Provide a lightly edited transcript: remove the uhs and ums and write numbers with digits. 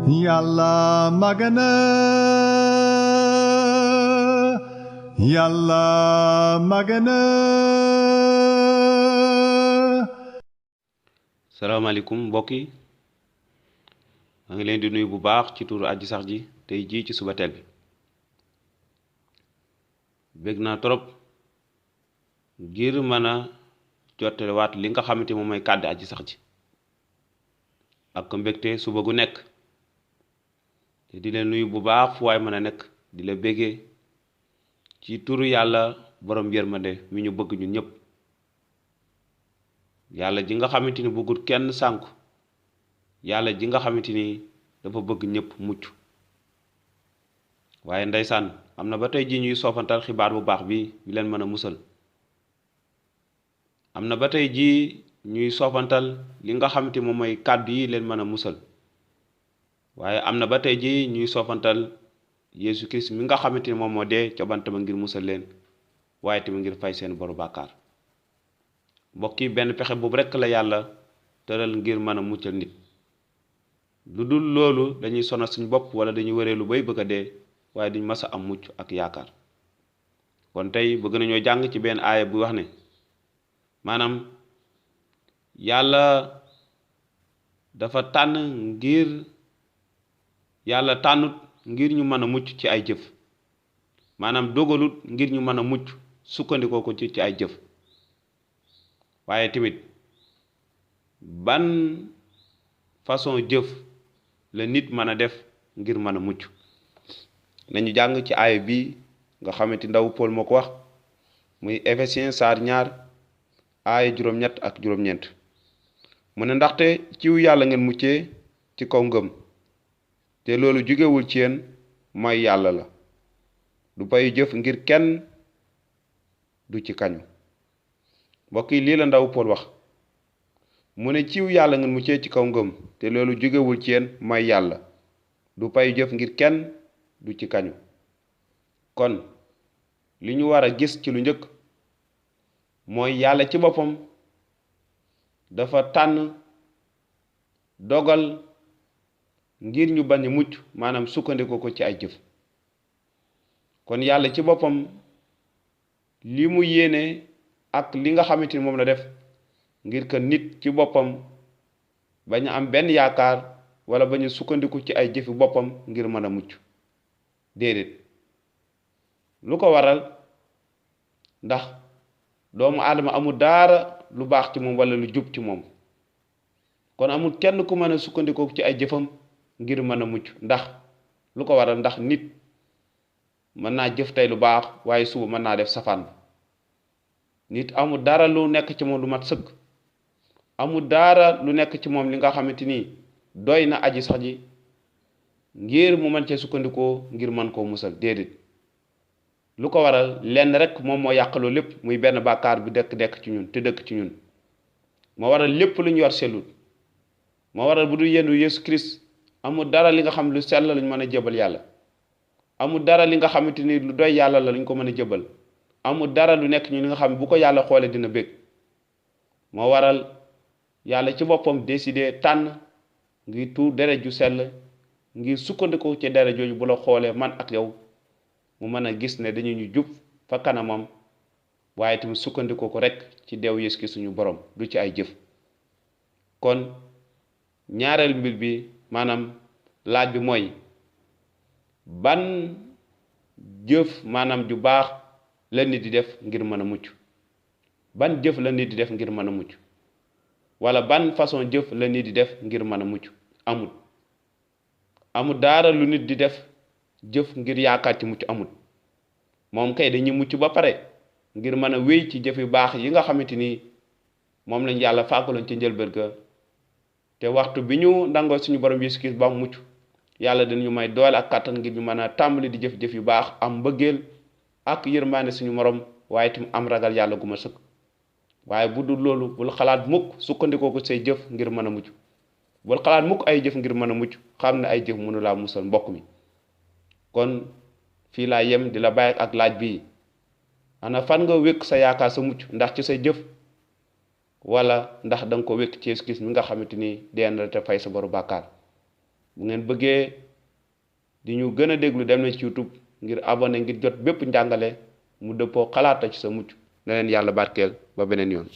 Yàlla màgg na Yàlla màgg na. salaamaaleykum mbokk yi maa ngi leen di nuyu bu baax ci turu aji sax ji tey jii ci suba teel bi bég naa trop ngir mën a jottaliwaat li nga xamante moom mooy kàddu aji sax ji ak mbégte suba gu nekk te di leen nuyu bu baax fu waay mën a nekk di la bégee ci turu yàlla borom yërmande mi ñu bëgg ñun ñëpp yàlla ji nga xamante ni bëggul kenn sànku yàlla ji nga xamante ni dafa bëgg ñëpp mucc waaye ndeysaan am na ba tey ji ñuy soofantal xibaar bu baax bi leen mën a musal am na ba tey ji ñuy soofantal li nga xamante moom mooy kàddu yi leen mën a musal waaye am na ba tey ji ñuy soofantal Yeesu Kirist mi nga xamante ni moom moo dee ca bant ba ngir musal leen waaye tamit ngir fay seen boru bàkkaar mbokk yi benn pexe boobu rekk la yàlla tëral ngir mën a muccal nit lu dul loolu dañuy sonal suñ bopp wala dañuy wëreelu bay bëgg a dee waaye duñ mës a am mucc ak yaakaar kon tey bëgg nañoo jàng ci benn aaya bu wax ne maanaam yàlla dafa tànn ngir yàlla tànnut ngir ñu mën a mucc ci ay jëf maanaam dogalut ngir ñu mën a mucc sukkandikoo ko ci ay jëf waaye tamit ban façon jëf la nit mën a def ngir mën a mucc nañu jàng ci aaya bi nga xamante ndaw Paul moo ko wax muy Éphésiens saar 2 aaya juróom-ñett ak juróom-ñeent mu ne ndaxte ciw yàlla ngeen muccee ci kaw ngëm te loolu jugewul ci yéen mooy yàlla la du payu jëf ngir kenn du ci kañu mbokk yi lii la ndaw Paul wax mu ne ciw yàlla ngeen muccee ci kaw ngëm te loolu jógewul ci yéen mooy yàlla du payu jëf ngir kenn du ci kañu kon li ñu war a gis ci lu njëkk mooy yàlla ci boppam dafa tànn dogal ngir ñu bañ a mucc maanaam sukkandiku ko ci ay jëf kon yàlla ci boppam li mu yéene ak li nga xamante ni moom la def ngir que nit ci boppam bañ a am benn yaakaar wala bañ a sukkandiku ci ay jëfi boppam ngir mën a mucc déedéet lu ko waral ndax doomu aadama amul daara lu baax ci moom wala lu jub ci moom kon amul kenn ku mën a sukkandiku ci ay jëfam ngir mën a mucc ndax lu ko waral ndax nit mën naa jëf tey lu baax waaye suba mën naa def safaan nit amul dara lu nekk ci moom lu mat sëkk amul dara lu nekk ci moom li nga xamante ni doy na aji sax ji ngir mu mën cee sukkandikoo ngir mën koo musal déedéet lu ko waral lenn rek moom moo yàqaloo lépp muy benn bàkkaar bu dekk ci ñun te dëkk ci ñun moo waral lépp lu ñu yor sellut moo waral bu dul yendu Yeesu Kirist amul dara li nga xam lu sell lañ mën a jëbal yàlla amul dara li nga xamante ni lu doy yàlla la luñ ko mën a jëbal amul dara lu nekk ñu li nga xam bu ko yàlla xoolee dina bég moo waral yàlla ci boppam décidé tànn ngir tuur deret ju sell ngir sukkandiku ci deret jooju bu la xoolee man ak yow mu mën a gis ne dañu ñu jub fa kanamam waaye tamit sukkandiku ko rek ci deew Yeesu Kirist suñu borom du ci ay jëf kon ñaareel mbir bi maanaam laaj bi mooy ban jëf maanaam ju baax la nit di def ngir mën a mucc ban jëf la nit di def ngir mën a mucc wala ban façon jëf la nit di def ngir mën a mucc amul dara lu nit di def jëf ngir yaakaar ci mucc amul moom kay dañuy mucc ba pare ngir mën a wéy ci jëf yu baax yi nga xamante ni moom lañ yàlla fàggaloon ci njëlbéen ga te waxtu bi ñu ndangoo suñu borom Yeesu Kirist ba mu mucc yàlla dañu may doole ak kàttan ngir ñu mën a tàmbali di jëf-jëf yu baax am mbëggeel ak yërmaande suñu morom waaye tamit am ragal yàlla gu ma sëkk waaye bu dul loolu bul xalaat mukk sukkandikoo ko say jëf ngir mën a mucc bul xalaat mukk ay jëf ngir mën a mucc xam ne ay jëf mënu laa musal mbokk mi kon fii laa yem di la bàyyi ak laaj bii ana fan nga wékk sa yaakaar sa mucc ndax ci say jëf wala ndax da nga ko wékk ci Yeesu Kirist mi nga xamante ni dee na te fay sa boru bàkkaar bu ngeen bëggee di ñu gën a déglu dem na ci YouTube ngir abonné ngir jot bépp njàngale mu dëppoo xalaata ci sa mucc na leen yàlla barkeel ba beneen yoon